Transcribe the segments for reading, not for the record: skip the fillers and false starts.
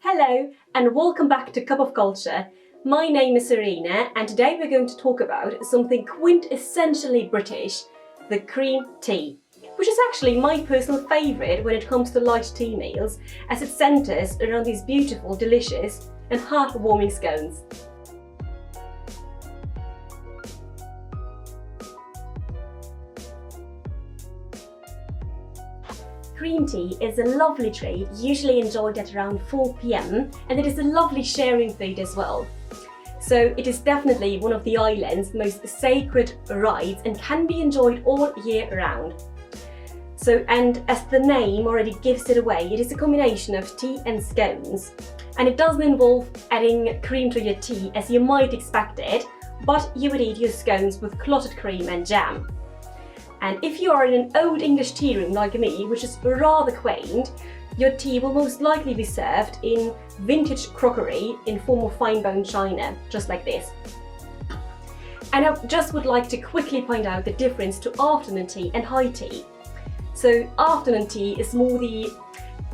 Hello and welcome back to Cup of Culture. My name is Sarena and today we're going to talk about something quintessentially British, the cream tea, which is actually my personal favourite when it comes to light tea meals, as it centres around these beautiful, delicious and heartwarming scones. Cream tea is a lovely treat, usually enjoyed at around 4 p.m, and it is a lovely sharing food as well. So it is definitely one of the island's most sacred rites and can be enjoyed all year round. And as the name already gives it away, it is a combination of tea and scones. And it doesn't involve adding cream to your tea as you might expect it, but you would eat your scones with clotted cream and jam. And if you are in an old English tea room like me, which is rather quaint, your tea will most likely be served in vintage crockery in form of fine bone china, just like this. And I just would like to quickly point out the difference to afternoon tea and high tea. So afternoon tea is more the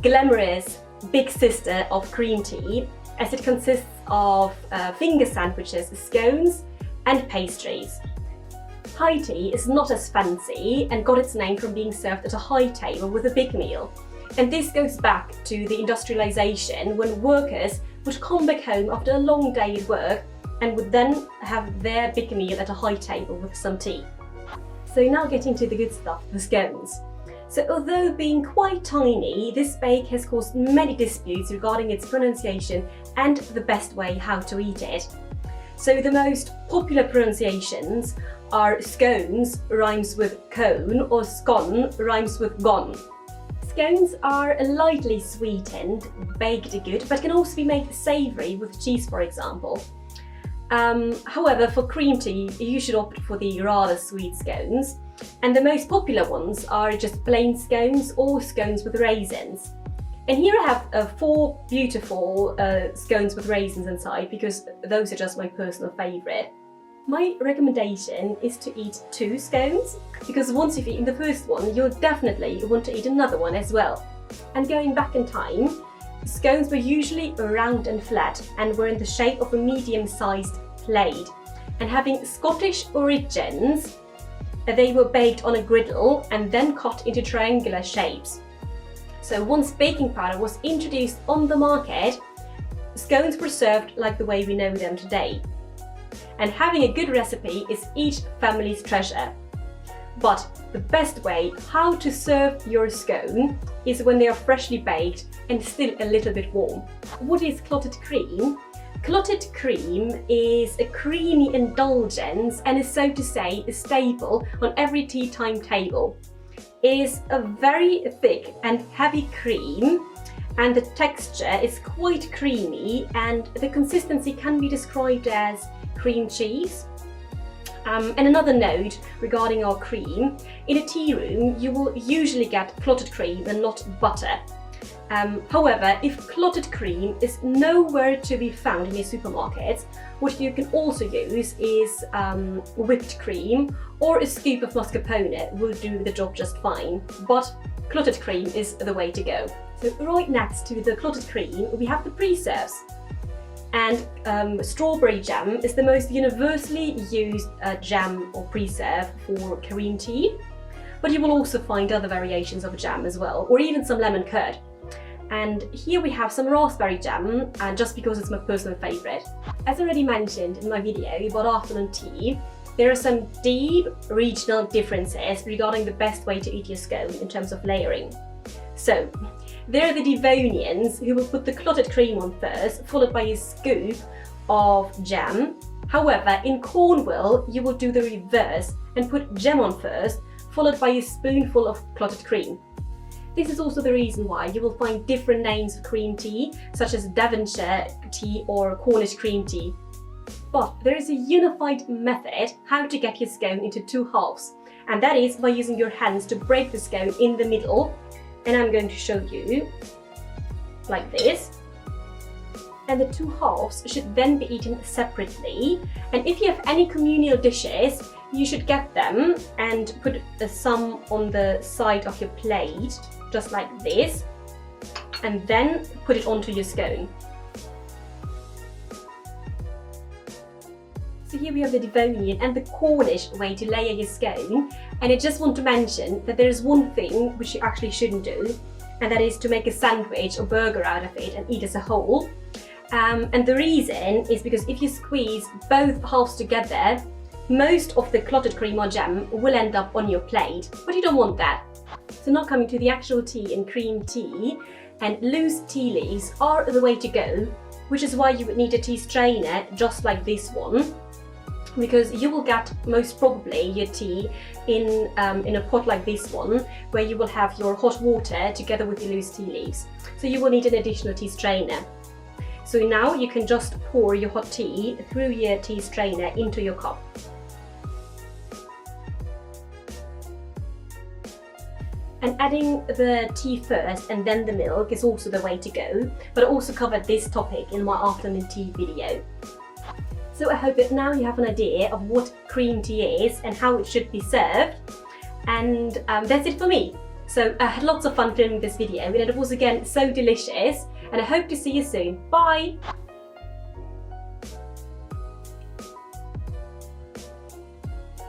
glamorous big sister of cream tea, as it consists of finger sandwiches, scones and pastries. High tea is not as fancy and got its name from being served at a high table with a big meal. And this goes back to the industrialisation, when workers would come back home after a long day at work and would then have their big meal at a high table with some tea. So now getting to the good stuff, the scones. So although being quite tiny, this bake has caused many disputes regarding its pronunciation and the best way how to eat it. So the most popular pronunciations are scones rhymes with cone or scone rhymes with gone. Scones are lightly sweetened, baked good, but can also be made savoury with cheese, for example. However, for cream tea, you should opt for the rather sweet scones. And the most popular ones are just plain scones or scones with raisins. And here I have 4 beautiful scones with raisins inside, because those are just my personal favourite. My recommendation is to eat 2 scones, because once you've eaten the first one, you'll definitely want to eat another one as well. And going back in time, scones were usually round and flat and were in the shape of a medium-sized plate. And having Scottish origins, they were baked on a griddle and then cut into triangular shapes. So once baking powder was introduced on the market, scones were served like the way we know them today. And having a good recipe is each family's treasure. But the best way how to serve your scone is when they are freshly baked and still a little bit warm. What is clotted cream? Clotted cream is a creamy indulgence and is, so to say, a staple on every tea time table. It is a very thick and heavy cream, and the texture is quite creamy, and the consistency can be described as cream cheese. And another note regarding our cream: in a tea room you will usually get clotted cream and not butter. However, if clotted cream is nowhere to be found in your supermarkets, what you can also use is whipped cream, or a scoop of mascarpone will do the job just fine. But clotted cream is the way to go. So right next to the clotted cream we have the preserves. And strawberry jam is the most universally used jam or preserve for cream tea. But you will also find other variations of jam as well, or even some lemon curd. And here we have some raspberry jam, and just because it's my personal favourite. As already mentioned in my video about afternoon tea, there are some deep regional differences regarding the best way to eat your scone in terms of layering. So, there are the Devonians who will put the clotted cream on first, followed by a scoop of jam. However, in Cornwall, you will do the reverse and put jam on first, followed by a spoonful of clotted cream. This is also the reason why you will find different names of cream tea, such as Devonshire tea or Cornish cream tea. But there is a unified method how to get your scone into 2 halves, and that is by using your hands to break the scone in the middle. And I'm going to show you like this. And the 2 halves should then be eaten separately. And if you have any communal dishes, you should get them and put some on the side of your plate, just like this. and then put it onto your scone. So here we have the Devonian and the Cornish way to layer your scone, and I just want to mention that there is one thing which you actually shouldn't do, and that is to make a sandwich or burger out of it and eat as a whole. And the reason is because if you squeeze both halves together, most of the clotted cream or jam will end up on your plate, but you don't want that. So now coming to the actual tea and cream tea, and loose tea leaves are the way to go, which is why you would need a tea strainer just like this one, because you will get most probably your tea in a pot like this one, where you will have your hot water together with your loose tea leaves. So you will need an additional tea strainer. So now you can just pour your hot tea through your tea strainer into your cup. And adding the tea first and then the milk is also the way to go, but I also covered this topic in my afternoon tea video. So I hope that now you have an idea of what cream tea is and how it should be served. And that's it for me. So I had lots of fun filming this video, and it was again so delicious, and I hope to see you soon. Bye!